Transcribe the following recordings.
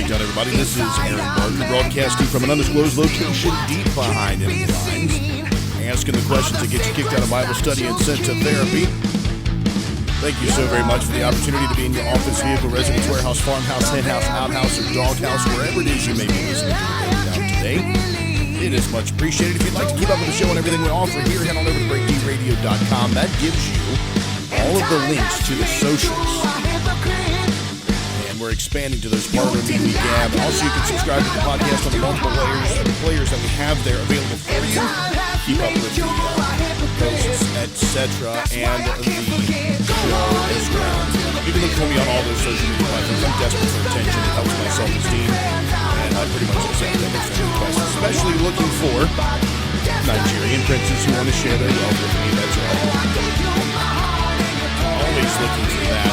Breakdown, everybody. This is Aaron Barton, broadcasting from an undisclosed location deep behind enemy lines, asking the questions that get you kicked out of Bible study and sent to therapy. Thank you so very much for the opportunity to be in your office, vehicle, residence, warehouse, farmhouse, henhouse, outhouse, or doghouse, wherever it is you may be listening to the Breakdown today. It is much appreciated. If you'd like to keep up with the show and everything we offer here, head on over to breakdbradio.com. That gives you all of the links to the socials. And we're expanding to those Parler, Media, Gab. Also, you can subscribe to the podcast on the multiple players that we have there available for you. Keep up with the posts, etc., and the show as well. You can look for me on all those social media platforms. I'm desperate for attention. It helps my self-esteem. And I pretty much accept every friend request, especially looking for Nigerian princes who want to share their wealth with me. That's right. Always looking for that.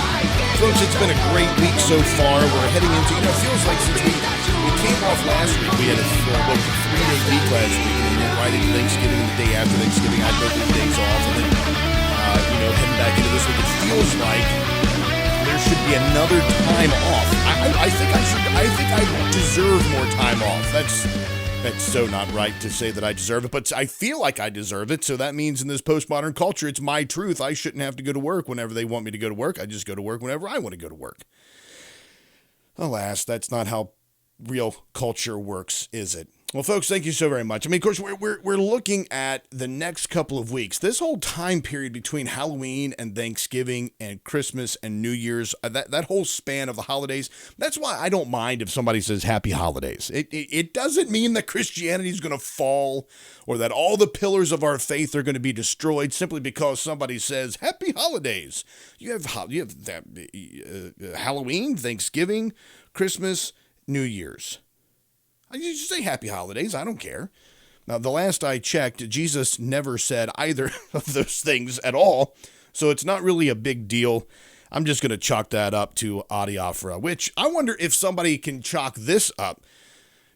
Folks, it's been a great week so far. We're heading into, it feels like since we came off last week, we had a 3-day week last week, and then right into Thanksgiving and the day after Thanksgiving, I had both of the days off, and then, heading back into this week, it feels like there should be another time off. I think I deserve more time off. That's so not right to say that I deserve it, but I feel like I deserve it. So that means in this postmodern culture, it's my truth. I shouldn't have to go to work whenever they want me to go to work. I just go to work whenever I want to go to work. Alas, that's not how real culture works, is it? Well, folks, thank you so very much. I mean, of course, we're looking at the next couple of weeks. This whole time period between Halloween and Thanksgiving and Christmas and New Year's, that whole span of the holidays, that's why I don't mind if somebody says Happy Holidays. It doesn't mean that Christianity is going to fall or that all the pillars of our faith are going to be destroyed simply because somebody says Happy Holidays. You have Halloween, Thanksgiving, Christmas, New Year's. I just say Happy Holidays. I don't care. Now, the last I checked, Jesus never said either of those things at all, so it's not really a big deal. I'm just going to chalk that up to adiaphora, which I wonder if somebody can chalk this up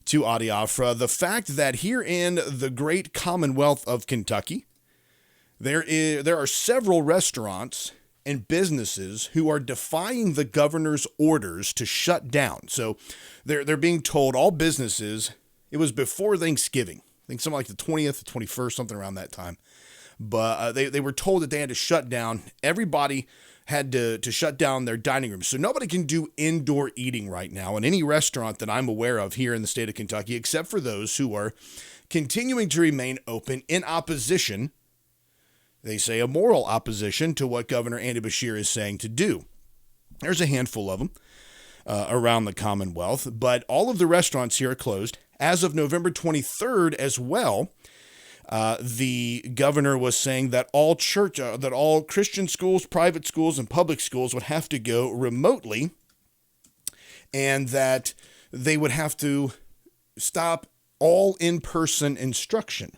to adiaphora. The fact that here in the great Commonwealth of Kentucky, there are several restaurants and businesses who are defying the governor's orders to shut down. So they're being told, all businesses, it was before Thanksgiving, I think something like the 20th, 21st, something around that time. But they were told that they had to shut down. Everybody had to shut down their dining rooms. So nobody can do indoor eating right now in any restaurant that I'm aware of here in the state of Kentucky, except for those who are continuing to remain open in opposition. They say a moral opposition to what Governor Andy Beshear is saying to do. There's a handful of them around the Commonwealth, but all of the restaurants here are closed. As of November 23rd as well, the governor was saying that all Christian schools, private schools, and public schools would have to go remotely, and that they would have to stop all in-person instruction.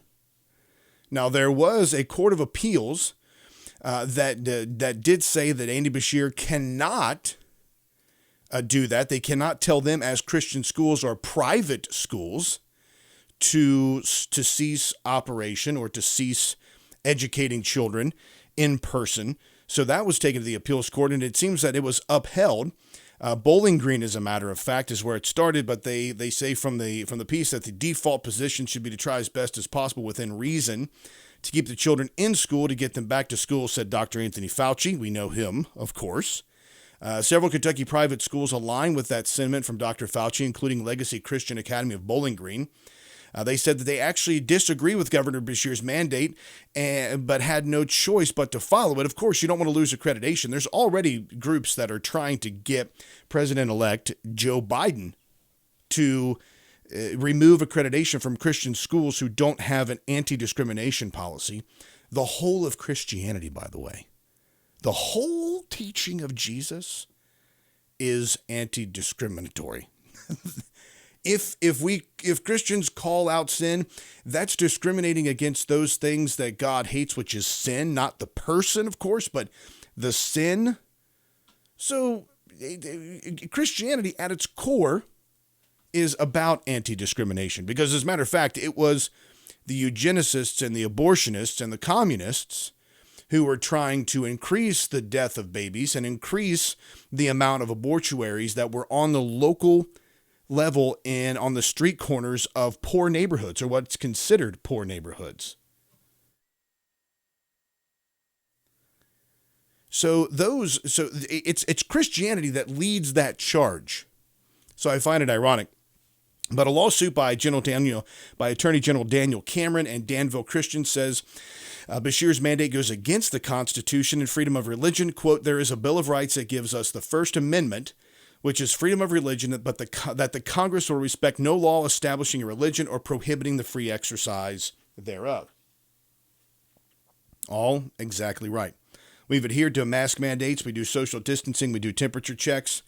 Now, there was a court of appeals that did say that Andy Beshear cannot do that. They cannot tell them as Christian schools or private schools to cease operation or to cease educating children in person. So that was taken to the appeals court, and it seems that it was upheld. Bowling Green, as a matter of fact, is where it started, but they say from the piece that the default position should be to try as best as possible within reason to keep the children in school, to get them back to school, said Dr. Anthony Fauci. We know him, of course. Several Kentucky private schools align with that sentiment from Dr. Fauci, including Legacy Christian Academy of Bowling Green. They said that they actually disagree with Governor Beshear's mandate, but had no choice but to follow it. Of course, you don't want to lose accreditation. There's already groups that are trying to get President-elect Joe Biden to remove accreditation from Christian schools who don't have an anti-discrimination policy. The whole of Christianity, by the way, the whole teaching of Jesus is anti-discriminatory. If Christians call out sin, that's discriminating against those things that God hates, which is sin, not the person, of course, but the sin. So Christianity at its core is about anti-discrimination, because as a matter of fact, it was the eugenicists and the abortionists and the communists who were trying to increase the death of babies and increase the amount of abortuaries that were on the local level on the street corners of poor neighborhoods, or what's considered poor neighborhoods. So it's Christianity that leads that charge. So I find it ironic. But a lawsuit by Attorney General Daniel Cameron and Danville Christian says Bashir's mandate goes against the Constitution and freedom of religion. Quote, there is a Bill of Rights that gives us the First Amendment, which is freedom of religion, but that the Congress will respect no law establishing a religion or prohibiting the free exercise thereof. All exactly right. We've adhered to mask mandates. We do social distancing. We do temperature checks,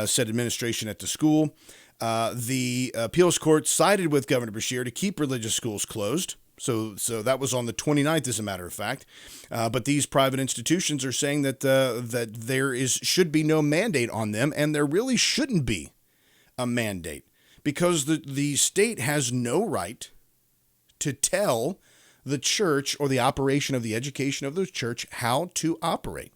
said administration at the school. The appeals court sided with Governor Beshear to keep religious schools closed. So that was on the 29th, as a matter of fact. But these private institutions are saying that there should be no mandate on them, and there really shouldn't be a mandate because the state has no right to tell the church or the operation of the education of the church how to operate.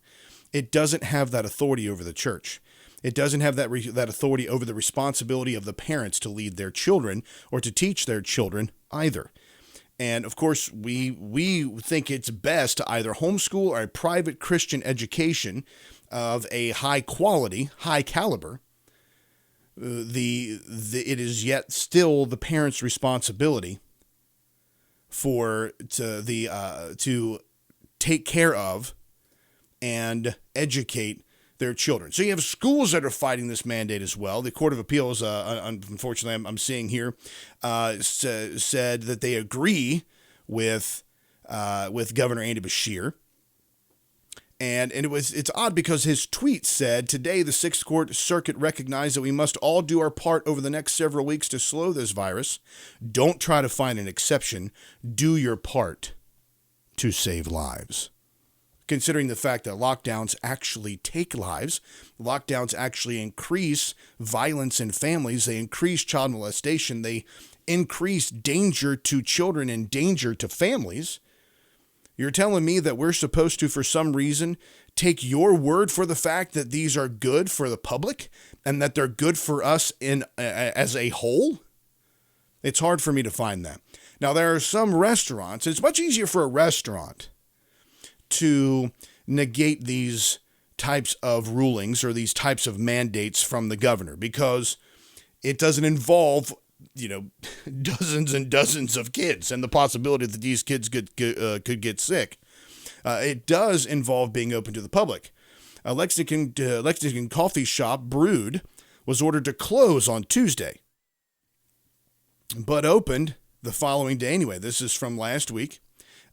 It doesn't have that authority over the church. It doesn't have that authority over the responsibility of the parents to lead their children or to teach their children either. And of course, we think it's best to either homeschool or a private Christian education of a high quality, high caliber. It is yet still the parents' responsibility to take care of and educate their children. So you have schools that are fighting this mandate as well. The Court of Appeals, unfortunately, I'm seeing here, said that they agree with Governor Andy Beshear. And it's odd because his tweet said, today the Sixth Court Circuit recognized that we must all do our part over the next several weeks to slow this virus. Don't try to find an exception. Do your part to save lives. Considering the fact that lockdowns actually take lives, lockdowns actually increase violence in families, they increase child molestation, they increase danger to children and danger to families. You're telling me that we're supposed to, for some reason, take your word for the fact that these are good for the public and that they're good for us as a whole? It's hard for me to find that. Now, there are some restaurants. It's much easier for a restaurant to negate these types of rulings or these types of mandates from the governor because it doesn't involve dozens and dozens of kids and the possibility that these kids could get sick. It does involve being open to the public. Lexington coffee shop Brood was ordered to close on Tuesday, but opened the following day anyway. This is from last week.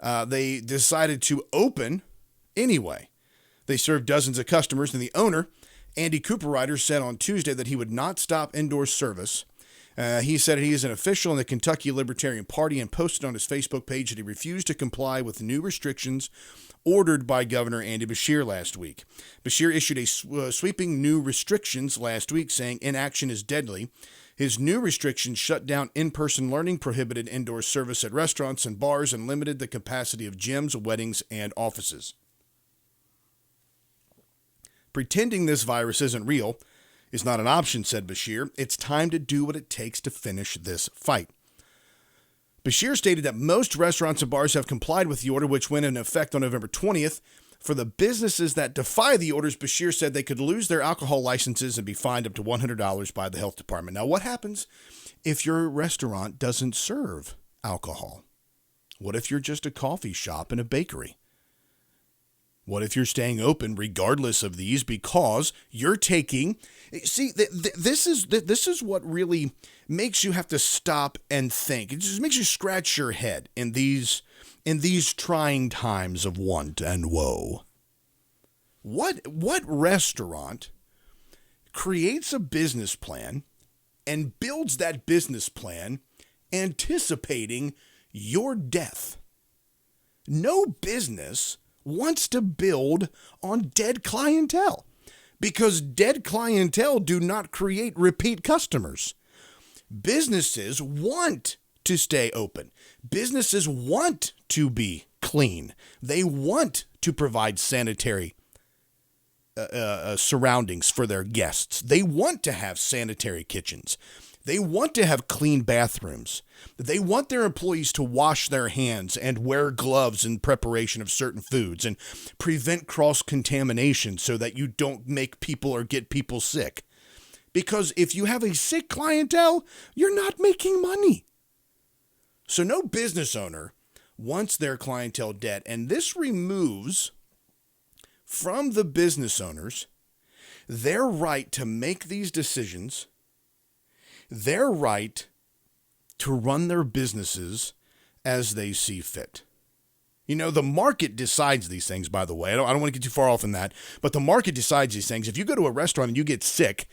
They decided to open anyway. They served dozens of customers, and the owner, Andy Cooperrider, said on Tuesday that he would not stop indoor service. He said he is an official in the Kentucky Libertarian Party and posted on his Facebook page that he refused to comply with new restrictions ordered by Governor Andy Beshear last week. Beshear issued a sweeping new restrictions last week saying inaction is deadly. His new restrictions shut down in-person learning, prohibited indoor service at restaurants and bars, and limited the capacity of gyms, weddings, and offices. Pretending this virus isn't real is not an option, said Beshear. It's time to do what it takes to finish this fight. Beshear stated that most restaurants and bars have complied with the order, which went into effect on November 20th. For the businesses that defy the orders, Beshear said they could lose their alcohol licenses and be fined up to $100 by the health department. Now, what happens if your restaurant doesn't serve alcohol? What if you're just a coffee shop and a bakery? What if you're staying open regardless of these because you're taking... See, this is what really makes you have to stop and think. It just makes you scratch your head in these trying times of want and woe. What restaurant creates a business plan and builds that business plan anticipating your death? No business wants to build on dead clientele because dead clientele do not create repeat customers. Businesses want to stay open. Businesses want to be clean. They want to provide sanitary surroundings for their guests. They want to have sanitary kitchens. They want to have clean bathrooms. They want their employees to wash their hands and wear gloves in preparation of certain foods and prevent cross-contamination so that you don't make people or get people sick. Because if you have a sick clientele, you're not making money. So no business owner wants their clientele dead, and this removes from the business owners their right to make these decisions, their right to run their businesses as they see fit. You know, the market decides these things, by the way. I don't want to get too far off in that, but the market decides these things. If you go to a restaurant and you get sick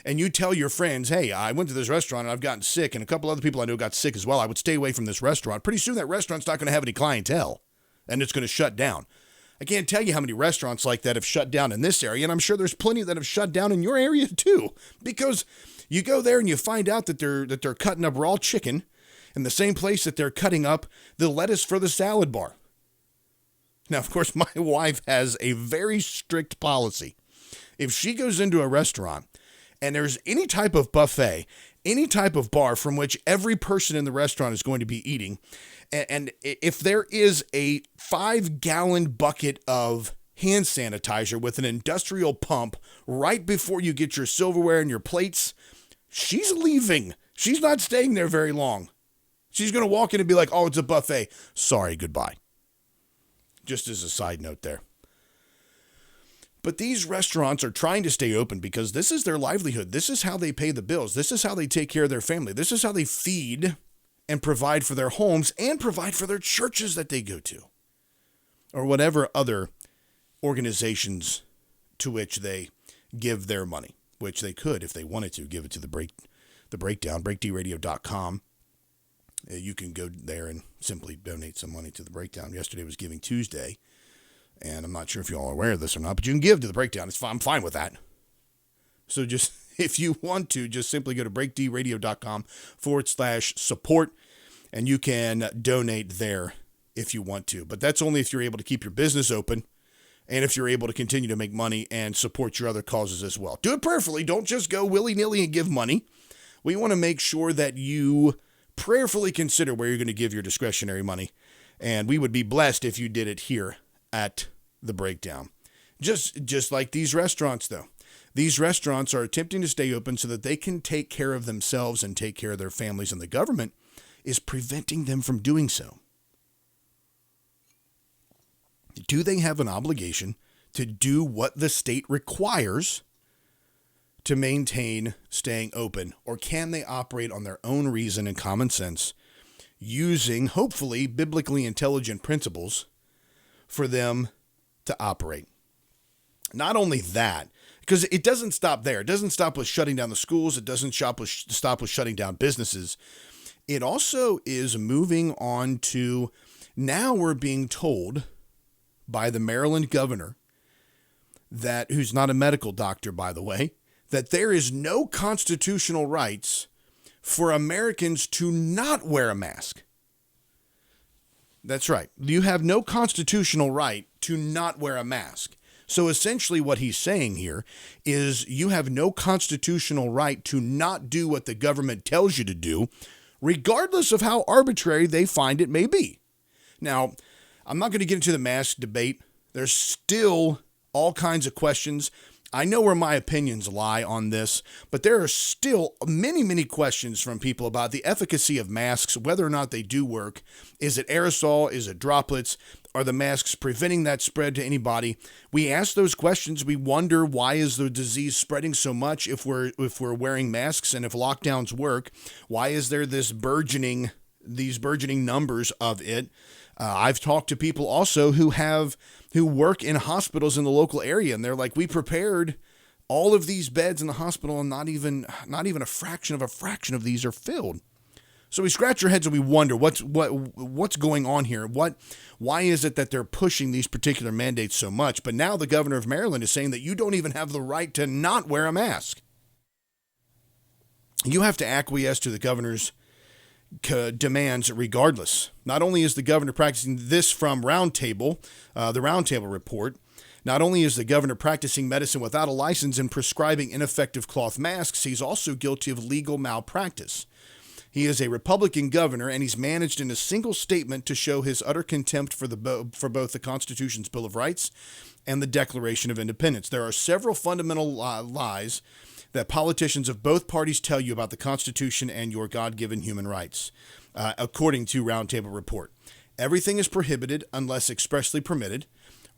and you tell your friends, hey, I went to this restaurant and I've gotten sick, and a couple other people I know got sick as well, I would stay away from this restaurant. Pretty soon that restaurant's not going to have any clientele and it's going to shut down. I can't tell you how many restaurants like that have shut down in this area, and I'm sure there's plenty that have shut down in your area too, because you go there and you find out that they're cutting up raw chicken in the same place that they're cutting up the lettuce for the salad bar. Now, of course, my wife has a very strict policy. If she goes into a restaurant and there's any type of buffet, any type of bar from which every person in the restaurant is going to be eating, and if there is a 5-gallon bucket of hand sanitizer with an industrial pump right before you get your silverware and your plates, she's leaving. She's not staying there very long. She's going to walk in and be like, oh, it's a buffet. Sorry, goodbye. Just as a side note there. But these restaurants are trying to stay open because this is their livelihood. This is how they pay the bills. This is how they take care of their family. This is how they feed and provide for their homes and provide for their churches that they go to, or whatever other organizations to which they give their money, which they could, if they wanted to, give it to the breakdown, breakdradio.com. You can go there and simply donate some money to the breakdown. Yesterday was Giving Tuesday, and I'm not sure if you all are aware of this or not, but you can give to the breakdown. I'm fine with that. So just, if you want to, just simply go to breakdradio.com/support, and you can donate there if you want to. But that's only if you're able to keep your business open and if you're able to continue to make money and support your other causes as well. Do it prayerfully. Don't just go willy-nilly and give money. We want to make sure that you prayerfully consider where you're going to give your discretionary money, and we would be blessed if you did it here at the Breakdown. Just like these restaurants, though. These restaurants are attempting to stay open so that they can take care of themselves and take care of their families, and the government is preventing them from doing so. Do they have an obligation to do what the state requires to maintain staying open, or can they operate on their own reason and common sense, using, hopefully, biblically intelligent principles for them to operate? Not only that, because it doesn't stop there. It doesn't stop with shutting down the schools. It doesn't stop with shutting down businesses. It also is moving on to, now we're being told by the Maryland governor, that, who's not a medical doctor, by the way, that there is no constitutional rights for Americans to not wear a mask. That's right. You have no constitutional right to not wear a mask. So essentially what he's saying here is you have no constitutional right to not do what the government tells you to do, regardless of how arbitrary they find it may be. Now, I'm not going to get into the mask debate. There's still all kinds of questions. I know where my opinions lie on this, but there are still many, many questions from people about the efficacy of masks, whether or not they do work. Is it aerosol? Is it droplets? Are the masks preventing that spread to anybody? We ask those questions. We wonder, why is the disease spreading so much if we're wearing masks, and if lockdowns work? Why is there these burgeoning numbers of it? I've talked to people also who work in hospitals in the local area, and they're like, we prepared all of these beds in the hospital, and not even a fraction of these are filled. So we scratch our heads and we wonder what's going on here. Why is it that they're pushing these particular mandates so much? But now the governor of Maryland is saying that you don't even have the right to not wear a mask. You have to acquiesce to the governor's demands regardless. Not only is the governor practicing this from the Roundtable report, Not only is the governor practicing medicine without a license and prescribing ineffective cloth masks, he's also guilty of legal malpractice. He is a Republican governor, and he's managed in a single statement to show his utter contempt for both the Constitution's Bill of Rights and the Declaration of Independence. There are several fundamental lies that politicians of both parties tell you about the Constitution and your God-given human rights, according to Roundtable Report. Everything is prohibited unless expressly permitted.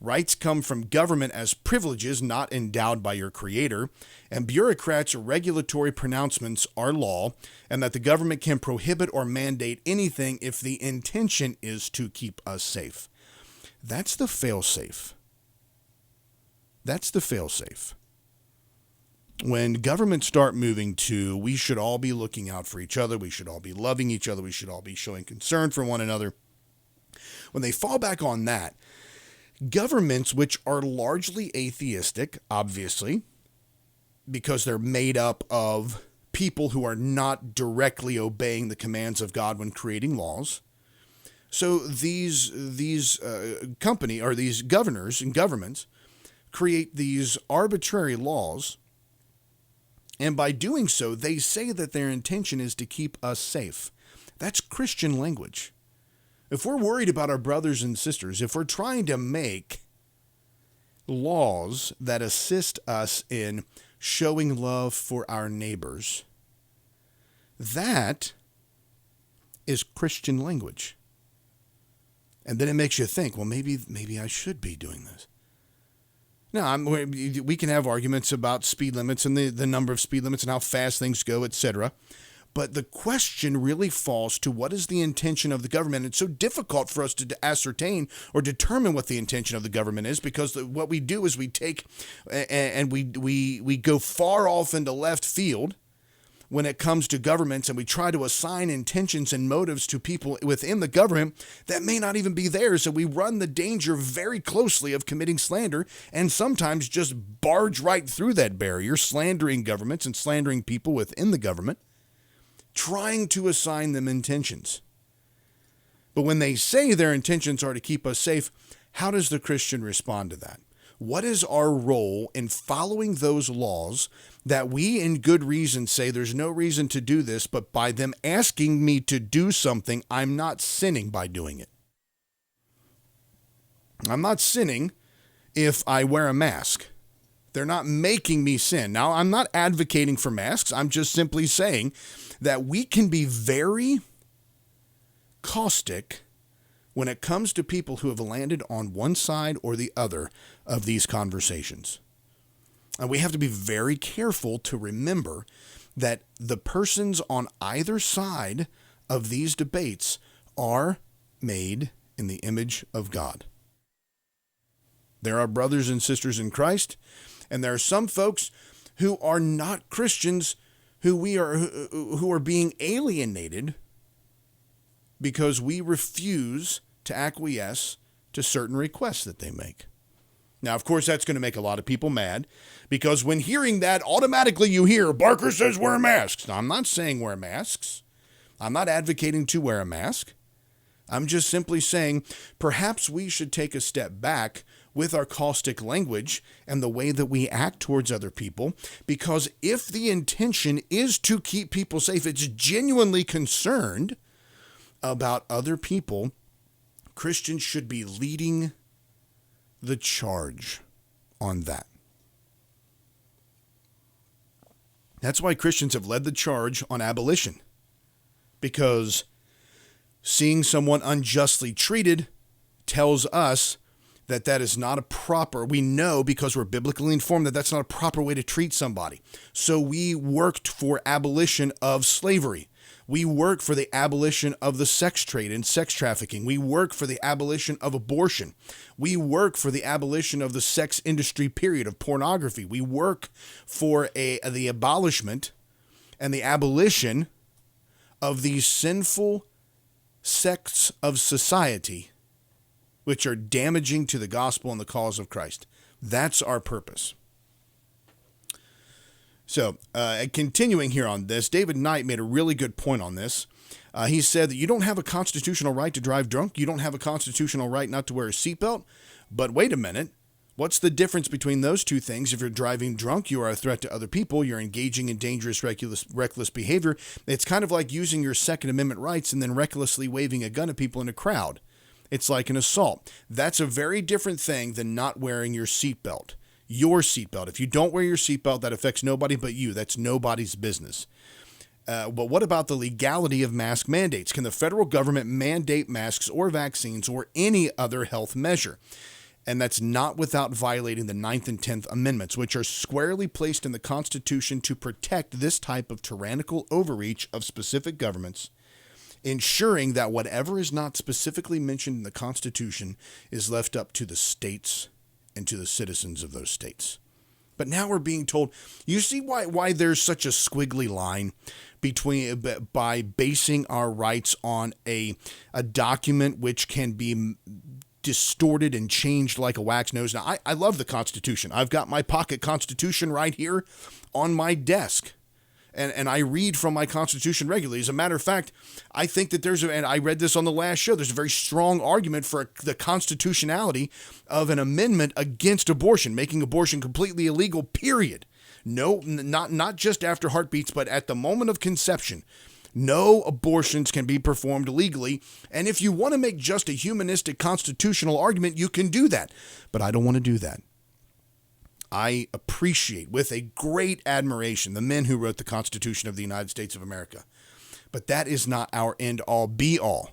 Rights come from government as privileges not endowed by your creator, and bureaucrats' regulatory pronouncements are law, and that the government can prohibit or mandate anything if the intention is to keep us safe. That's the fail-safe. That's the fail-safe. When governments start moving to, we should all be looking out for each other, we should all be loving each other, we should all be showing concern for one another, when they fall back on that, governments, which are largely atheistic, obviously, because they're made up of people who are not directly obeying the commands of God when creating laws. So these governors and governments create these arbitrary laws, and by doing so, they say that their intention is to keep us safe. That's Christian language. If we're worried about our brothers and sisters, if we're trying to make laws that assist us in showing love for our neighbors, that is Christian language. And then it makes you think, well, maybe I should be doing this. Now, we can have arguments about speed limits and the number of speed limits and how fast things go, etc. But the question really falls to what is the intention of the government. It's so difficult for us to ascertain or determine what the intention of the government is, because what we do is we take and we go far off into left field when it comes to governments, and we try to assign intentions and motives to people within the government that may not even be there. So we run the danger very closely of committing slander, and sometimes just barge right through that barrier, slandering governments and slandering people within the government, trying to assign them intentions. But when they say their intentions are to keep us safe, how does the Christian respond to that? What is our role in following those laws that we in good reason say there's no reason to do this, but by them asking me to do something, I'm not sinning by doing it? I'm not sinning if I wear a mask. They're not making me sin. Now, I'm not advocating for masks. I'm just simply saying that we can be very caustic when it comes to people who have landed on one side or the other of these conversations. And we have to be very careful to remember that the persons on either side of these debates are made in the image of God. There are brothers and sisters in Christ, and there are some folks who are not Christians who are being alienated because we refuse to acquiesce to certain requests that they make. Now, of course, that's going to make a lot of people mad, because when hearing that, automatically you hear, Barker says wear masks. Now, I'm not saying wear masks. I'm not advocating to wear a mask. I'm just simply saying perhaps we should take a step back with our caustic language and the way that we act towards other people, because if the intention is to keep people safe, it's genuinely concerned about other people, Christians should be leading the charge on that. That's why Christians have led the charge on abolition, because seeing someone unjustly treated tells us that that is not a proper, we know because we're biblically informed that that's not a proper way to treat somebody. So we worked for abolition of slavery. We work for the abolition of the sex trade and sex trafficking. We work for the abolition of abortion. We work for the abolition of the sex industry, period, of pornography. We work for the abolishment and the abolition of these sinful sects of society which are damaging to the gospel and the cause of Christ. That's our purpose. So, continuing here on this, David Knight made a really good point on this. He said that you don't have a constitutional right to drive drunk. You don't have a constitutional right not to wear a seatbelt. But wait a minute. What's the difference between those two things? If you're driving drunk, you are a threat to other people. You're engaging in dangerous, reckless behavior. It's kind of like using your Second Amendment rights and then recklessly waving a gun at people in a crowd. It's like an assault. That's a very different thing than not wearing your seatbelt. Your seatbelt. If you don't wear your seatbelt, that affects nobody but you. That's nobody's business. But what about the legality of mask mandates? Can the federal government mandate masks or vaccines or any other health measure? And that's not without violating the 9th and 10th Amendments, which are squarely placed in the Constitution to protect this type of tyrannical overreach of specific governments, ensuring that whatever is not specifically mentioned in the Constitution is left up to the states and to the citizens of those states. But now we're being told, you see why there's such a squiggly line by basing our rights on a document which can be distorted and changed like a wax nose. Now, I love the Constitution. I've got my pocket Constitution right here on my desk. And I read from my Constitution regularly. As a matter of fact, I think that and I read this on the last show, there's a very strong argument for the constitutionality of an amendment against abortion, making abortion completely illegal, period. No, not just after heartbeats, but at the moment of conception. No abortions can be performed legally. And if you want to make just a humanistic constitutional argument, you can do that. But I don't want to do that. I appreciate with a great admiration the men who wrote the Constitution of the United States of America. But that is not our end-all, be-all.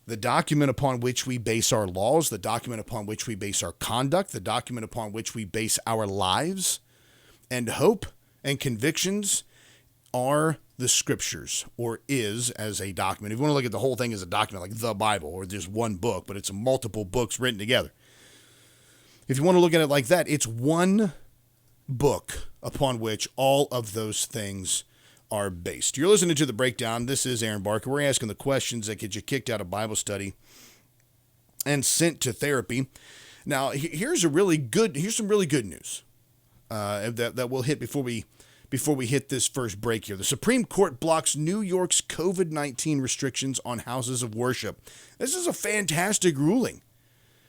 The document upon which we base our laws, the document upon which we base our conduct, the document upon which we base our lives and hope and convictions are the Scriptures, or is as a document. If you want to look at the whole thing as a document like the Bible, or there's one book, but it's multiple books written together. If you want to look at it like that, it's one book upon which all of those things are based. You're listening to The Breakdown. This is Aaron Barker. We're asking the questions that get you kicked out of Bible study and sent to therapy. Now, here's some really good news that we'll hit before we hit this first break here. The Supreme Court blocks New York's COVID-19 restrictions on houses of worship. This is a fantastic ruling.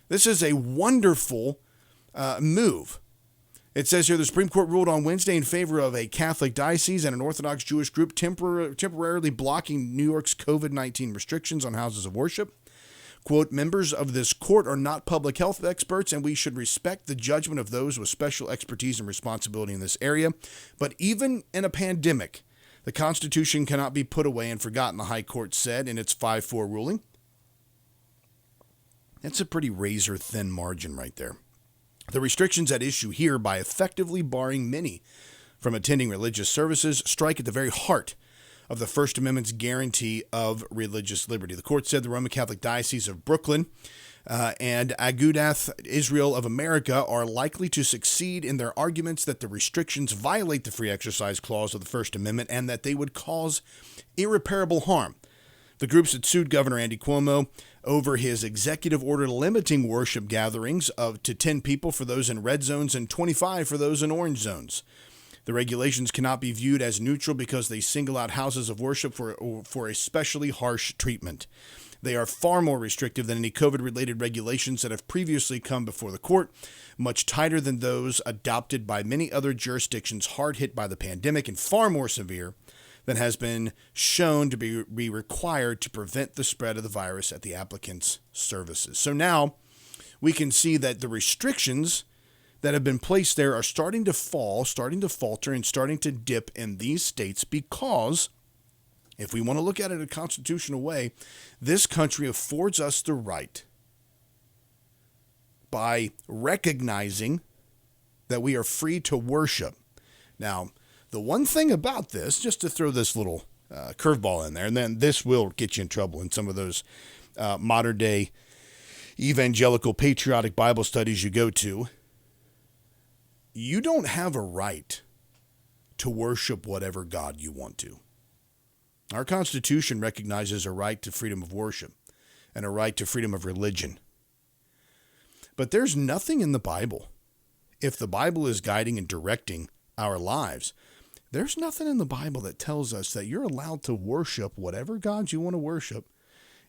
This is a wonderful move. It says here the Supreme Court ruled on Wednesday in favor of a Catholic diocese and an Orthodox Jewish group temporarily blocking New York's COVID-19 restrictions on houses of worship. Quote, members of this court are not public health experts, and we should respect the judgment of those with special expertise and responsibility in this area. But even in a pandemic, the Constitution cannot be put away and forgotten, the High Court said in its 5-4 ruling. That's a pretty razor-thin margin right there. The restrictions at issue here, by effectively barring many from attending religious services, strike at the very heart of the First Amendment's guarantee of religious liberty. The court said the Roman Catholic Diocese of Brooklyn and Agudath Israel of America are likely to succeed in their arguments that the restrictions violate the Free Exercise Clause of the First Amendment and that they would cause irreparable harm. The groups had sued Governor Andy Cuomo over his executive order limiting worship gatherings to 10 people for those in red zones and 25 for those in orange zones. The regulations cannot be viewed as neutral because they single out houses of worship for especially harsh treatment. They are far more restrictive than any COVID-related regulations that have previously come before the court, much tighter than those adopted by many other jurisdictions hard hit by the pandemic, and far more severe than has been shown to be required to prevent the spread of the virus at the applicant's services. So now we can see that the restrictions that have been placed there are starting to fall, starting to falter, and starting to dip in these states because, if we want to look at it in a constitutional way, this country affords us the right by recognizing that we are free to worship. Now, the one thing about this, just to throw this little curveball in there, and then this will get you in trouble in some of those modern-day evangelical patriotic Bible studies you go to, you don't have a right to worship whatever God you want to. Our Constitution recognizes a right to freedom of worship and a right to freedom of religion. But there's nothing in the Bible. If the Bible is guiding and directing our lives, there's nothing in the Bible that tells us that you're allowed to worship whatever God you want to worship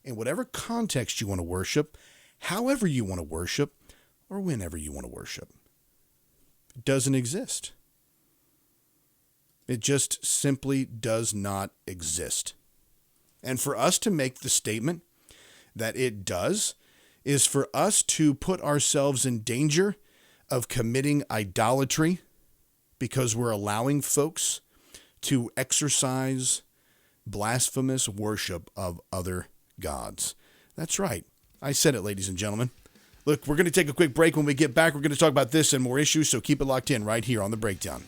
in whatever context you want to worship, however you want to worship or whenever you want to worship. It doesn't exist. It just simply does not exist. And for us to make the statement that it does is for us to put ourselves in danger of committing idolatry because we're allowing folks to exercise blasphemous worship of other gods. That's right. I said it, ladies and gentlemen. Look, we're going to take a quick break. When we get back, we're going to talk about this and more issues, so keep it locked in right here on The Breakdown.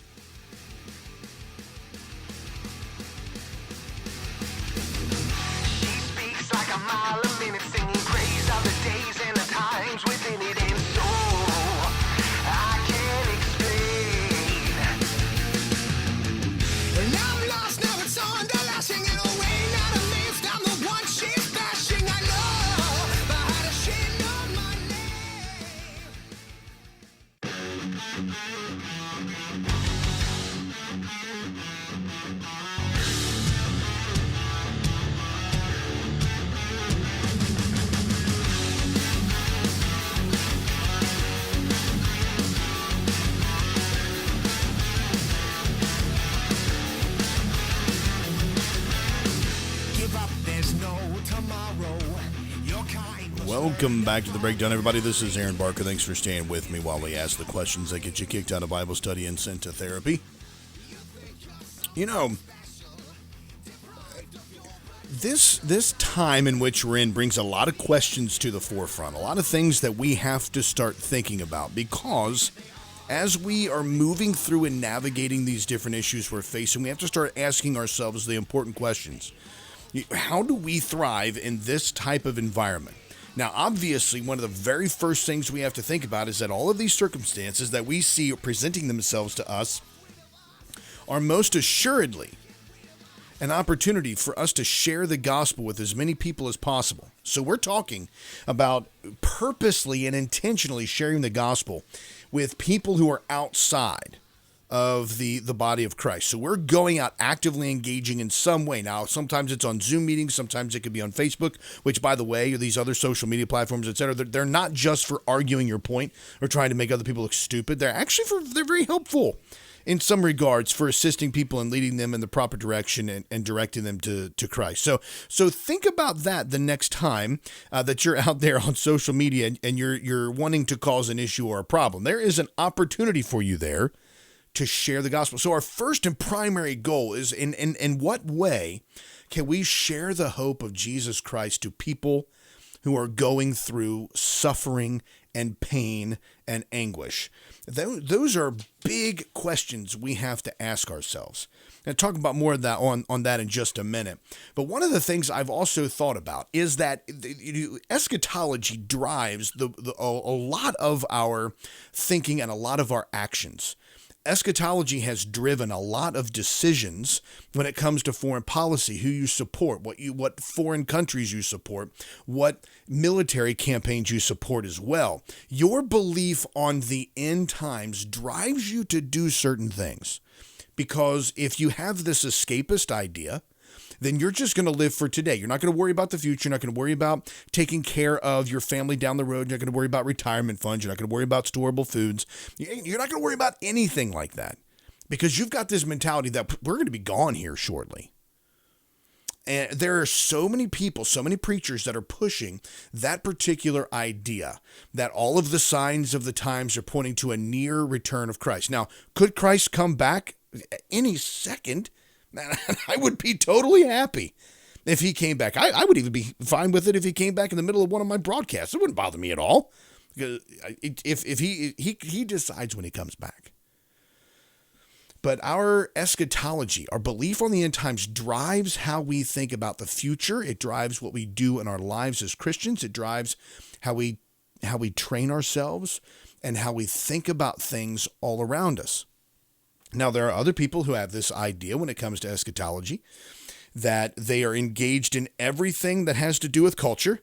Welcome back to The Breakdown, everybody. This is Aaron Barker. Thanks for staying with me while we ask the questions that get you kicked out of Bible study and sent to therapy. You know, this time in which we're in brings a lot of questions to the forefront, a lot of things that we have to start thinking about, because as we are moving through and navigating these different issues we're facing, we have to start asking ourselves the important questions. How do we thrive in this type of environment? Now, obviously, one of the very first things we have to think about is that all of these circumstances that we see presenting themselves to us are most assuredly an opportunity for us to share the gospel with as many people as possible. So we're talking about purposely and intentionally sharing the gospel with people who are outside of the body of Christ. So we're going out actively engaging in some way. Now, sometimes it's on Zoom meetings, sometimes it could be on Facebook, which, by the way, or these other social media platforms, etc. They're not just for arguing your point or trying to make other people look stupid. They're very helpful in some regards for assisting people and leading them in the proper direction and directing them to Christ. So think about that the next time that you're out there on social media and you're wanting to cause an issue or a problem. There is an opportunity for you there to share the gospel. So our first and primary goal is in what way can we share the hope of Jesus Christ to people who are going through suffering and pain and anguish? Those are big questions we have to ask ourselves. And talk about more of that on that in just a minute. But one of the things I've also thought about is that eschatology drives a lot of our thinking and a lot of our actions. Eschatology has driven a lot of decisions when it comes to foreign policy, who you support, what foreign countries you support, what military campaigns you support as well. Your belief on the end times drives you to do certain things, because if you have this escapist idea, then you're just going to live for today. You're not going to worry about the future. You're not going to worry about taking care of your family down the road. You're not going to worry about retirement funds. You're not going to worry about storable foods. You're not going to worry about anything like that, because you've got this mentality that we're going to be gone here shortly. And there are so many people, so many preachers that are pushing that particular idea, that all of the signs of the times are pointing to a near return of Christ. Now, could Christ come back any second? I would be totally happy if he came back. I would even be fine with it if he came back in the middle of one of my broadcasts. It wouldn't bother me at all, because if he decides when he comes back. But our eschatology, our belief on the end times, drives how we think about the future. It drives what we do in our lives as Christians. It drives how we train ourselves and how we think about things all around us. Now, there are other people who have this idea when it comes to eschatology, that they are engaged in everything that has to do with culture.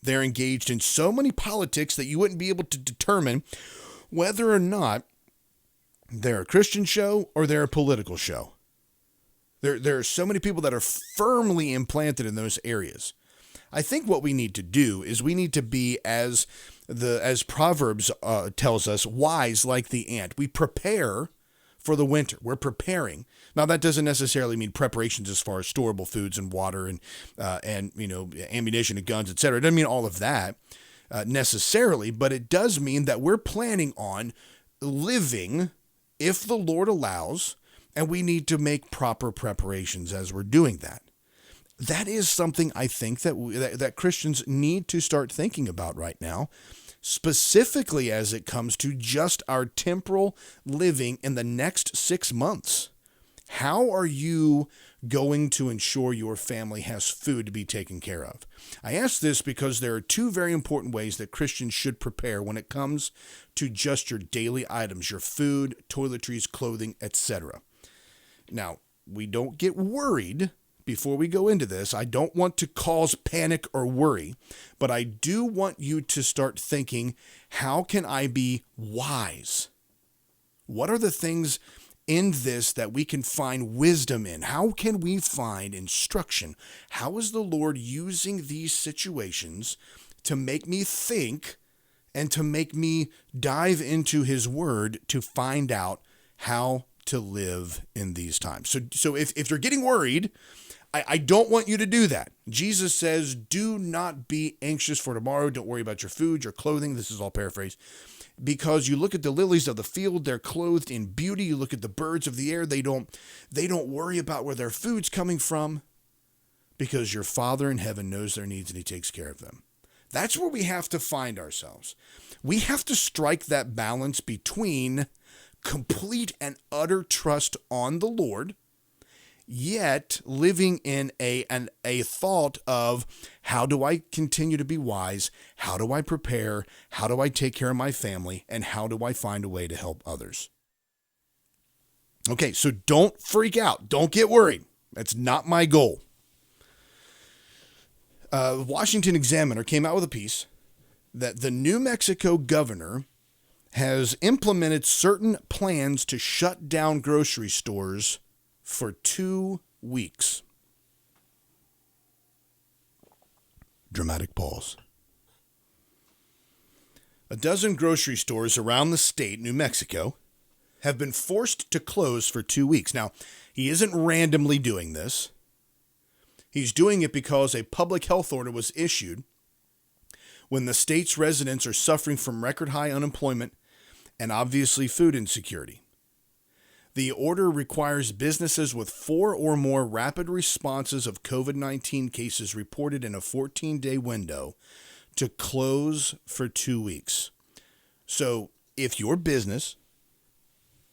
They're engaged in so many politics that you wouldn't be able to determine whether or not they're a Christian show or they're a political show. There are so many people that are firmly implanted in those areas. I think what we need to do is we need to be, as Proverbs tells us, wise like the ant. We prepare for the winter. We're preparing. Now, that doesn't necessarily mean preparations as far as storable foods and water and ammunition and guns, etc. It doesn't mean all of that necessarily, but it does mean that we're planning on living if the Lord allows, and we need to make proper preparations as we're doing that. That is something I think that Christians need to start thinking about right now, specifically as it comes to just our temporal living in the next 6 months. How are you going to ensure your family has food to be taken care of? I ask this because there are two very important ways that Christians should prepare when it comes to just your daily items, your food, toiletries, clothing, etc. Now, we don't get worried before we go into this. I don't want to cause panic or worry, but I do want you to start thinking, how can I be wise? What are the things in this that we can find wisdom in? How can we find instruction? How is the Lord using these situations to make me think and to make me dive into his word to find out how to live in these times? So if you're getting worried, I don't want you to do that. Jesus says, do not be anxious for tomorrow. Don't worry about your food, your clothing. This is all paraphrased. Because you look at the lilies of the field, they're clothed in beauty. You look at the birds of the air, they don't worry about where their food's coming from, because your Father in heaven knows their needs and he takes care of them. That's where we have to find ourselves. We have to strike that balance between complete and utter trust on the Lord, yet living in a thought of, how do I continue to be wise? How do I prepare? How do I take care of my family? And how do I find a way to help others? Okay, so don't freak out. Don't get worried. That's not my goal. Washington Examiner came out with a piece that the New Mexico governor has implemented certain plans to shut down grocery stores for 2 weeks. Dramatic pause. A dozen grocery stores around the state, New Mexico, have been forced to close for 2 weeks. Now, he isn't randomly doing this. He's doing it because a public health order was issued when the state's residents are suffering from record high unemployment and obviously food insecurity. The order requires businesses with 4 or more rapid responses of COVID-19 cases reported in a 14-day window to close for 2 weeks. So if your business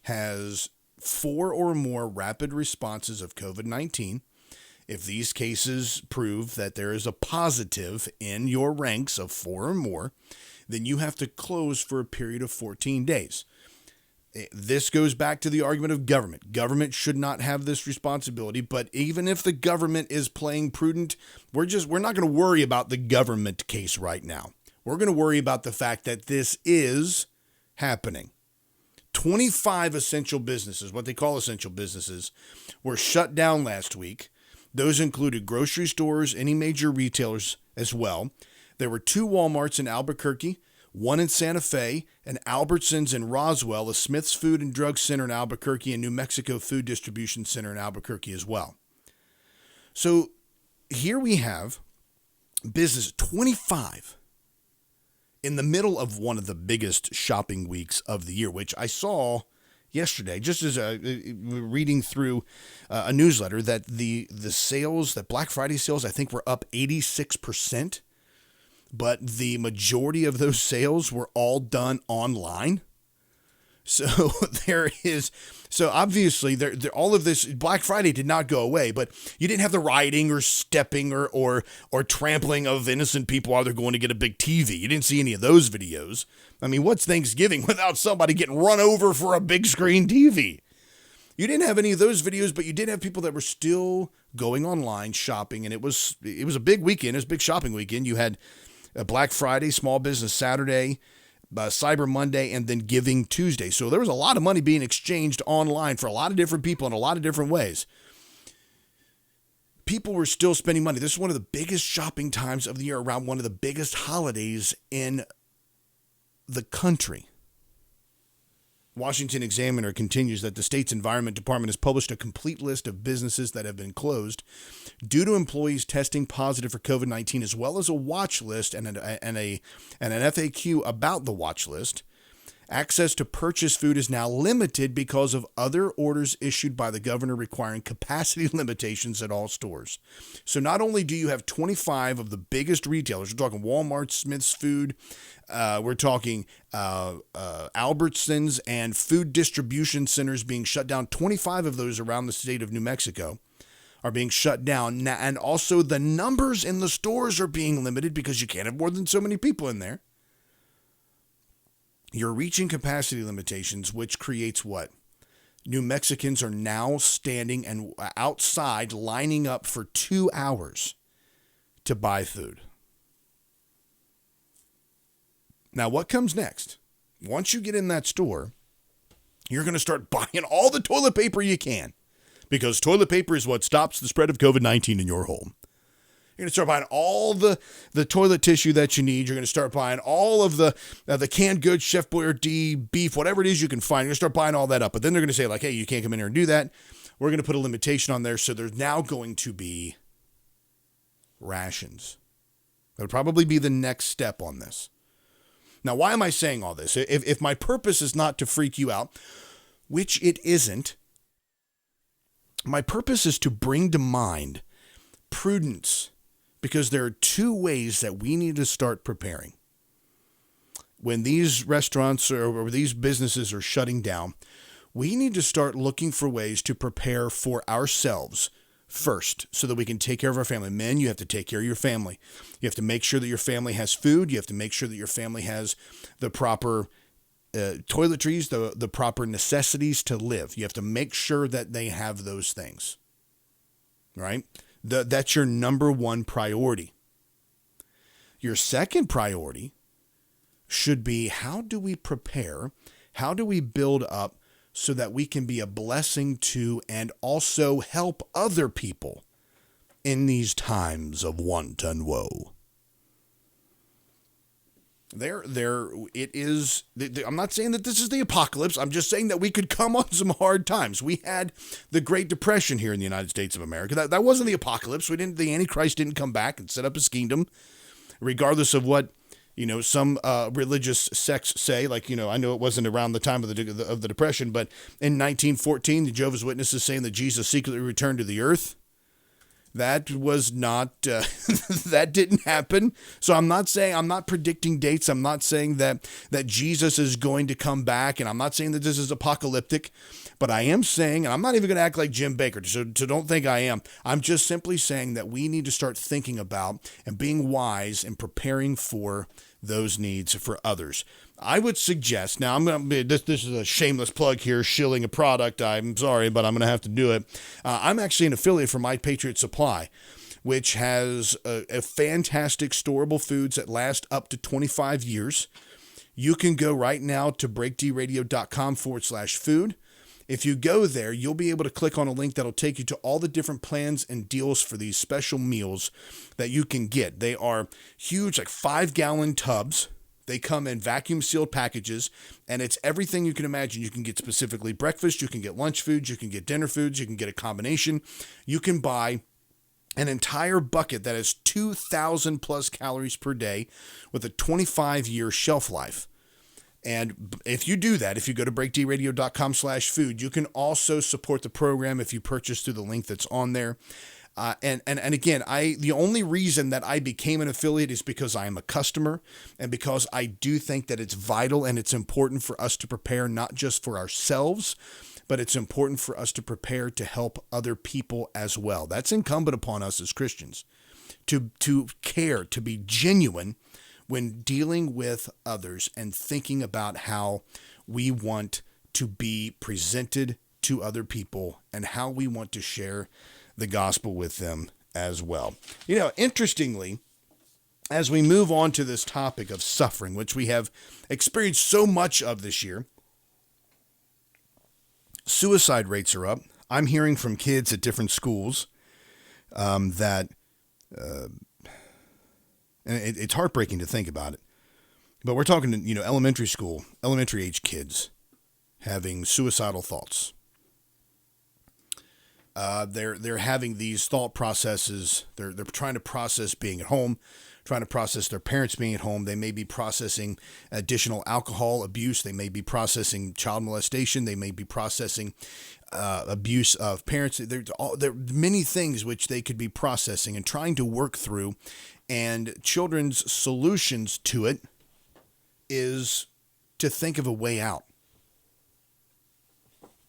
has 4 or more rapid responses of COVID-19, if these cases prove that there is a positive in your ranks of 4 or more, then you have to close for a period of 14 days. This goes back to the argument of government. Government should not have this responsibility, but even if the government is playing prudent, we're not going to worry about the government case right now. We're going to worry about the fact that this is happening. 25 essential businesses, what they call essential businesses, were shut down last week. Those included grocery stores, any major retailers as well. There were 2 Walmarts in Albuquerque, 1 in Santa Fe, an Albertsons in Roswell, a Smith's Food and Drug Center in Albuquerque, and New Mexico Food Distribution Center in Albuquerque as well. So here we have business 25 in the middle of one of the biggest shopping weeks of the year, which I saw yesterday, just as reading through a newsletter, that the sales, that Black Friday sales, I think were up 86%. But the majority of those sales were all done online. So obviously all of this, Black Friday did not go away, but you didn't have the rioting or stepping or trampling of innocent people while they're going to get a big TV. You didn't see any of those videos. I mean, what's Thanksgiving without somebody getting run over for a big screen TV? You didn't have any of those videos, but you did have people that were still going online shopping, and it was a big weekend. It was a big shopping weekend. You had Black Friday, Small Business Saturday, Cyber Monday, and then Giving Tuesday. So there was a lot of money being exchanged online for a lot of different people in a lot of different ways. people were still spending money. This is one of the biggest shopping times of the year, around one of the biggest holidays in the country. Washington Examiner continues that the state's Environment Department has published a complete list of businesses that have been closed due to employees testing positive for COVID-19, as well as a watch list and an FAQ about the watch list. Access to purchase food is now limited because of other orders issued by the governor requiring capacity limitations at all stores. So not only do you have 25 of the biggest retailers, we're talking Walmart, Smith's Food, we're talking Albertsons and food distribution centers being shut down. 25 of those around the state of New Mexico are being shut down. And also the numbers in the stores are being limited because you can't have more than so many people in there. You're reaching capacity limitations, which creates what? New Mexicans are now standing and outside lining up for 2 hours to buy food. Now, what comes next? Once you get in that store, you're going to start buying all the toilet paper you can, because toilet paper is what stops the spread of COVID-19 in your home. You're going to start buying all the toilet tissue that you need. You're going to start buying all of the canned goods, Chef Boyardee, beef, whatever it is you can find. You're going to start buying all that up. But then they're going to say, like, hey, you can't come in here and do that. We're going to put a limitation on there. So there's now going to be rations. That would probably be the next step on this. Now, why am I saying all this? If my purpose is not to freak you out, which it isn't, my purpose is to bring to mind prudence. Because there are 2 ways that we need to start preparing. When these restaurants or these businesses are shutting down, we need to start looking for ways to prepare for ourselves first so that we can take care of our family. Men, you have to take care of your family. You have to make sure that your family has food. You have to make sure that your family has the proper toiletries, the proper necessities to live. You have to make sure that they have those things, right? That's your number one priority. Your second priority should be, how do we prepare? How do we build up so that we can be a blessing to and also help other people in these times of want and woe? It is. I'm not saying that this is the apocalypse. I'm just saying that we could come on some hard times. We had the Great Depression here in the United States of America. That wasn't the apocalypse. The Antichrist didn't come back and set up his kingdom, regardless of what some religious sects say. Like, I know it wasn't around the time of the Depression, but in 1914, the Jehovah's Witnesses saying that Jesus secretly returned to the earth. That was not, that didn't happen. So I'm not predicting dates. I'm not saying that Jesus is going to come back, and I'm not saying that this is apocalyptic, but I am saying, and I'm not even going to act like Jim Baker, so don't think I am. I'm just simply saying that we need to start thinking about and being wise and preparing for those needs for others. I would suggest, now this is a shameless plug here, shilling a product. I'm sorry, but I'm going to have to do it. I'm actually an affiliate for My Patriot Supply, which has a fantastic storable foods that last up to 25 years. You can go right now to breakdradio.com/food. If you go there, you'll be able to click on a link that'll take you to all the different plans and deals for these special meals that you can get. They are huge, like 5-gallon tubs. They come in vacuum sealed packages, and it's everything you can imagine. You can get specifically breakfast, you can get lunch foods, you can get dinner foods, you can get a combination. You can buy an entire bucket that has 2,000 plus calories per day with a 25-year shelf life. And if you do that, if you go to breakdradio.com/food, you can also support the program if you purchase through the link that's on there. And again, the only reason that I became an affiliate is because I am a customer, and because I do think that it's vital and it's important for us to prepare, not just for ourselves, but it's important for us to prepare to help other people as well. That's incumbent upon us as Christians to care, to be genuine when dealing with others and thinking about how we want to be presented to other people and how we want to share the gospel with them as well. Interestingly, as we move on to this topic of suffering, which we have experienced so much of this year, suicide rates are up. I'm hearing from kids at different schools that, and it's heartbreaking to think about it, but we're talking, elementary school, elementary age kids having suicidal thoughts. They're having these thought processes. They're trying to process being at home, trying to process their parents being at home. They may be processing additional alcohol abuse. They may be processing child molestation. They may be processing abuse of parents. There are many things which they could be processing and trying to work through. And children's solutions to it is to think of a way out.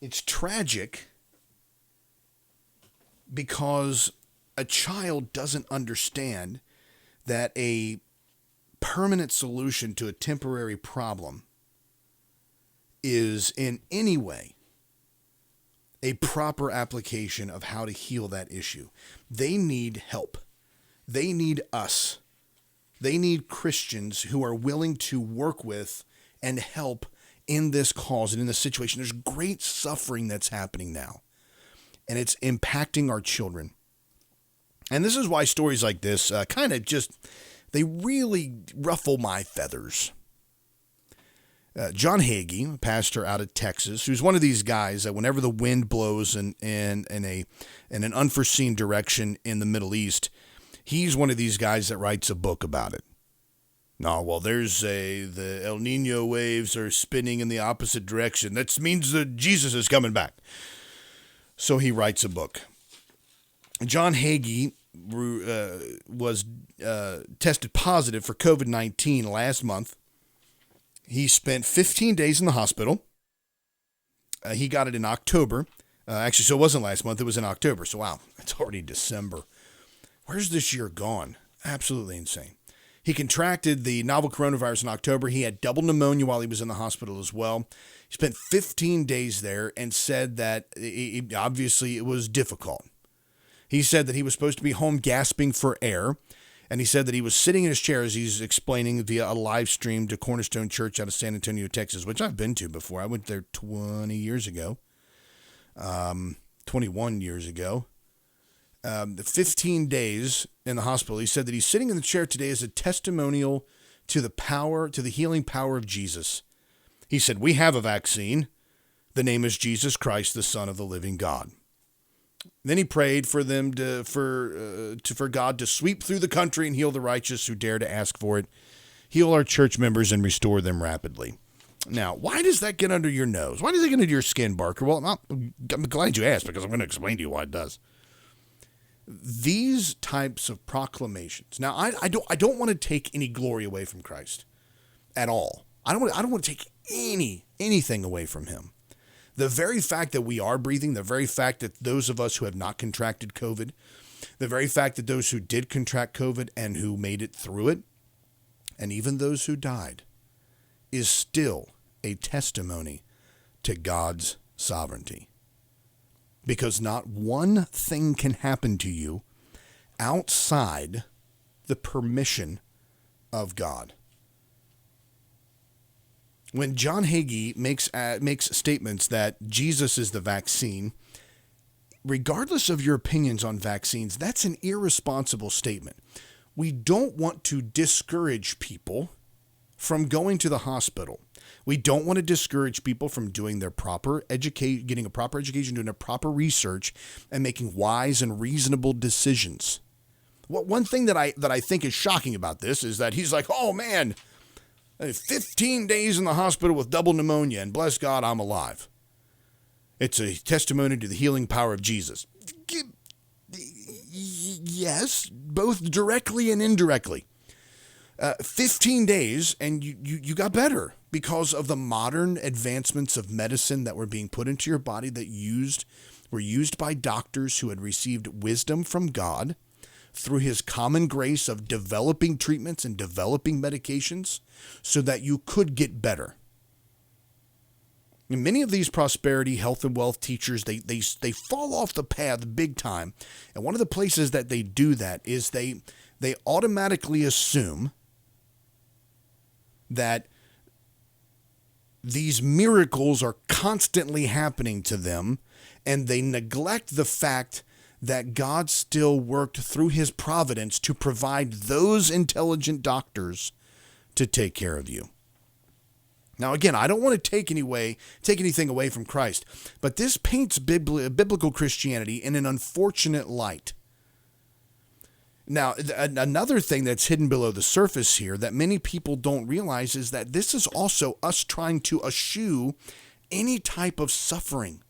It's tragic because a child doesn't understand that a permanent solution to a temporary problem is in any way a proper application of how to heal that issue. They need help. They need us. They need Christians who are willing to work with and help in this cause and in this situation. There's great suffering that's happening now, and it's impacting our children. And this is why stories like this they really ruffle my feathers. John Hagee, pastor out of Texas, who's one of these guys that whenever the wind blows in an unforeseen direction in the Middle East, he's one of these guys that writes a book about it. No, well, the El Nino waves are spinning in the opposite direction. That means that Jesus is coming back. So he writes a book. John Hagee was tested positive for COVID-19 last month. He spent 15 days in the hospital. He got it in October. Actually, so it wasn't last month. It was in October. So, wow, it's already December. Where's this year gone? Absolutely insane. He contracted the novel coronavirus in October. He had double pneumonia while he was in the hospital as well. He spent 15 days there and said that obviously it was difficult. He said that he was supposed to be home gasping for air. And he said that he was sitting in his chair as he's explaining via a live stream to Cornerstone Church out of San Antonio, Texas, which I've been to before. I went there 20 years ago, 21 years ago. 15 days in the hospital. He said that he's sitting in the chair today as a testimonial to the healing power of Jesus. He said, we have a vaccine. The name is Jesus Christ, the Son of the living God. Then he prayed for them for God to sweep through the country and heal the righteous who dare to ask for it, heal our church members and restore them rapidly. Now, why does that get under your nose? Why does it get under your skin, Barker? Well, I'm glad you asked, because I'm going to explain to you why it does. These types of proclamations. Now, I don't want to take any glory away from Christ at all. I don't want to take anything away from him. The very fact that we are breathing, the very fact that those of us who have not contracted COVID, the very fact that those who did contract COVID and who made it through it, and even those who died, is still a testimony to God's sovereignty. Because not one thing can happen to you outside the permission of God. When John Hagee makes statements that Jesus is the vaccine, regardless of your opinions on vaccines, that's an irresponsible statement. We don't want to discourage people from going to the hospital. We don't want to discourage people from doing their getting a proper education, doing a proper research, and making wise and reasonable decisions. One thing that I think is shocking about this is that he's like, oh man, 15 days in the hospital with double pneumonia, and bless God, I'm alive. It's a testimony to the healing power of Jesus. Yes, both directly and indirectly. 15 days, and you got better because of the modern advancements of medicine that were being put into your body that were used by doctors who had received wisdom from God through his common grace of developing treatments and developing medications so that you could get better. And many of these prosperity, health, and wealth teachers, they fall off the path big time. And one of the places that they do that is they automatically assume that these miracles are constantly happening to them, and they neglect the fact that God still worked through his providence to provide those intelligent doctors to take care of you. Now, again, I don't want to take anything away from Christ, but this paints biblical Christianity in an unfortunate light. Now, another thing that's hidden below the surface here that many people don't realize is that this is also us trying to eschew any type of suffering.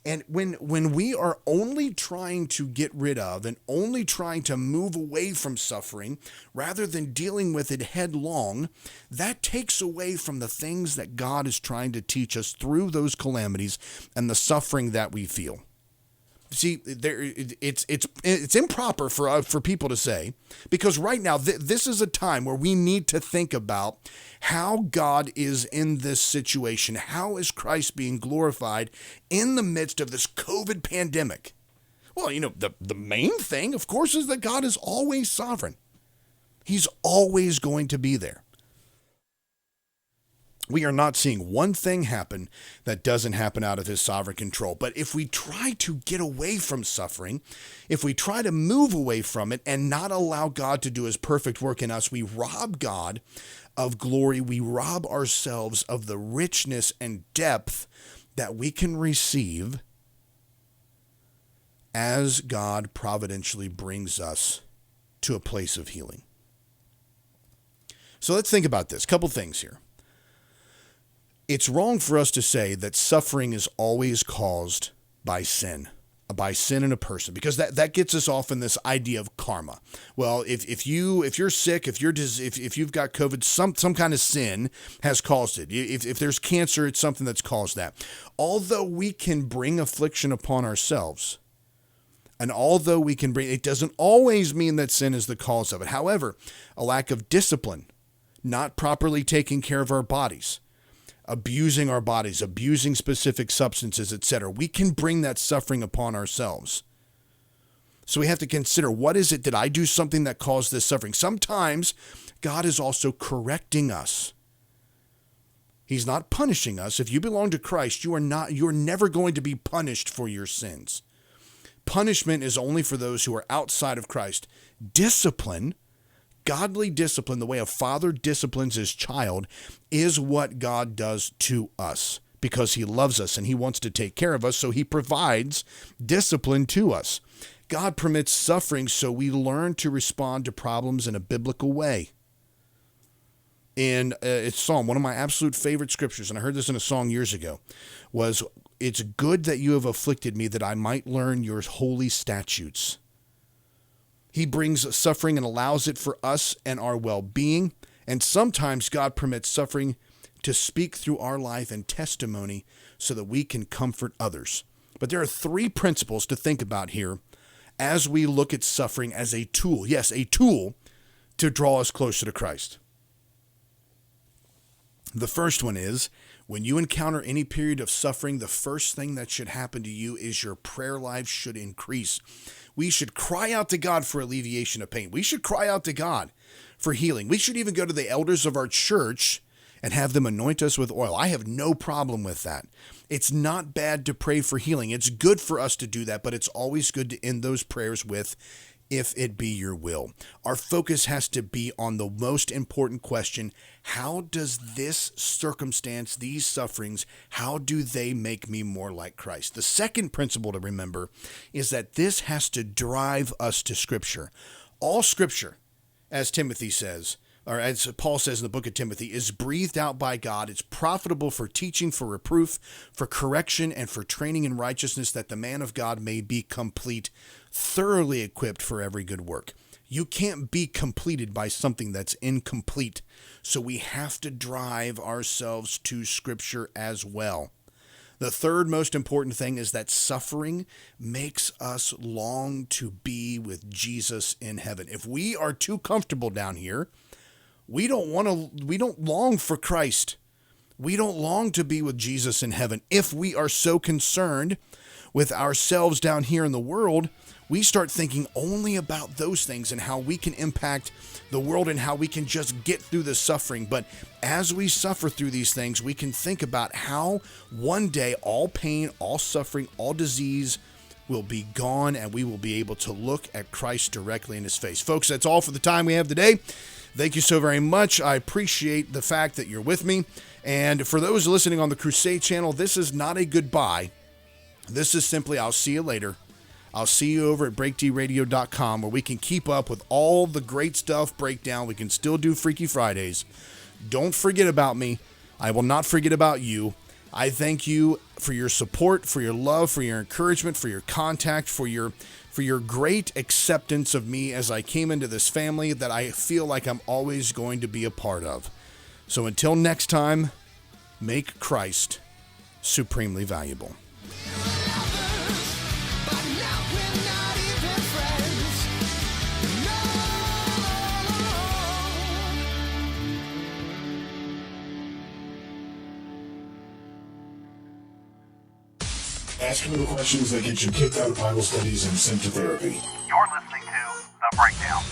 And when we are only trying to get rid of and only trying to move away from suffering rather than dealing with it headlong, that takes away from the things that God is trying to teach us through those calamities and the suffering that we feel. See, it's improper for people to say, because right now this is a time where we need to think about how God is in this situation. How is Christ being glorified in the midst of this COVID pandemic? Well, the main thing, of course, is that God is always sovereign. He's always going to be there. We are not seeing one thing happen that doesn't happen out of his sovereign control. But if we try to get away from suffering, if we try to move away from it and not allow God to do his perfect work in us, we rob God of glory. We rob ourselves of the richness and depth that we can receive as God providentially brings us to a place of healing. So let's think about this. Couple things here. It's wrong for us to say that suffering is always caused by sin in a person, because that gets us off in this idea of karma. Well, if you're sick, if you've got COVID, some kind of sin has caused it. If there's cancer, it's something that's caused that. Although we can bring affliction upon ourselves, and although we can bring, it doesn't always mean that sin is the cause of it. However, a lack of discipline, not properly taking care of our bodies, abusing our bodies, abusing specific substances, etc. We can bring that suffering upon ourselves. So we have to consider, what is it? Did I do something that caused this suffering? Sometimes God is also correcting us. He's not punishing us. If you belong to Christ, you're never going to be punished for your sins. Punishment is only for those who are outside of Christ. Discipline, godly discipline, the way a father disciplines his child, is what God does to us, because he loves us and he wants to take care of us, so he provides discipline to us. God permits suffering so we learn to respond to problems in a biblical way. In it's Psalm, one of my absolute favorite scriptures, and I heard this in a song years ago, was, "It's good that you have afflicted me, that I might learn your holy statutes." He brings suffering and allows it for us and our well-being. And sometimes God permits suffering to speak through our life and testimony so that we can comfort others. But there are three principles to think about here as we look at suffering as a tool. Yes, a tool to draw us closer to Christ. The first one is, when you encounter any period of suffering, the first thing that should happen to you is your prayer life should increase. We should cry out to God for alleviation of pain. We should cry out to God for healing. We should even go to the elders of our church and have them anoint us with oil. I have no problem with that. It's not bad to pray for healing. It's good for us to do that, but it's always good to end those prayers with, "If it be your will." Our focus has to be on the most important question: how does this circumstance, these sufferings, how do they make me more like Christ? The second principle to remember is that this has to drive us to Scripture. All Scripture, as Timothy says, or as Paul says in the book of Timothy, is breathed out by God. It's profitable for teaching, for reproof, for correction, and for training in righteousness, that the man of God may be complete, thoroughly equipped for every good work. You can't be completed by something that's incomplete. So we have to drive ourselves to Scripture as well. The third most important thing is that suffering makes us long to be with Jesus in heaven. If we are too comfortable down here, we don't long for Christ. We don't long to be with Jesus in heaven. If we are so concerned with ourselves down here in the world, we start thinking only about those things and how we can impact the world and how we can just get through the suffering. But as we suffer through these things, we can think about how one day all pain, all suffering, all disease, will be gone, and we will be able to look at Christ directly in his face. Folks, that's all for the time we have today. Thank you so very much. I appreciate the fact that you're with me. And for those listening on the Crusade channel, this is not a goodbye. This is simply, I'll see you later. I'll see you over at breakdradio.com, where we can keep up with all the great stuff breakdown. We can still do Freaky Fridays. Don't forget about me. I will not forget about you. I thank you for your support, for your love, for your encouragement, for your contact, for your great acceptance of me as I came into this family that I feel like I'm always going to be a part of. So until next time, make Christ supremely valuable. Asking the questions that get you kicked out of Bible studies and sent to therapy. You're listening to The Breakdown.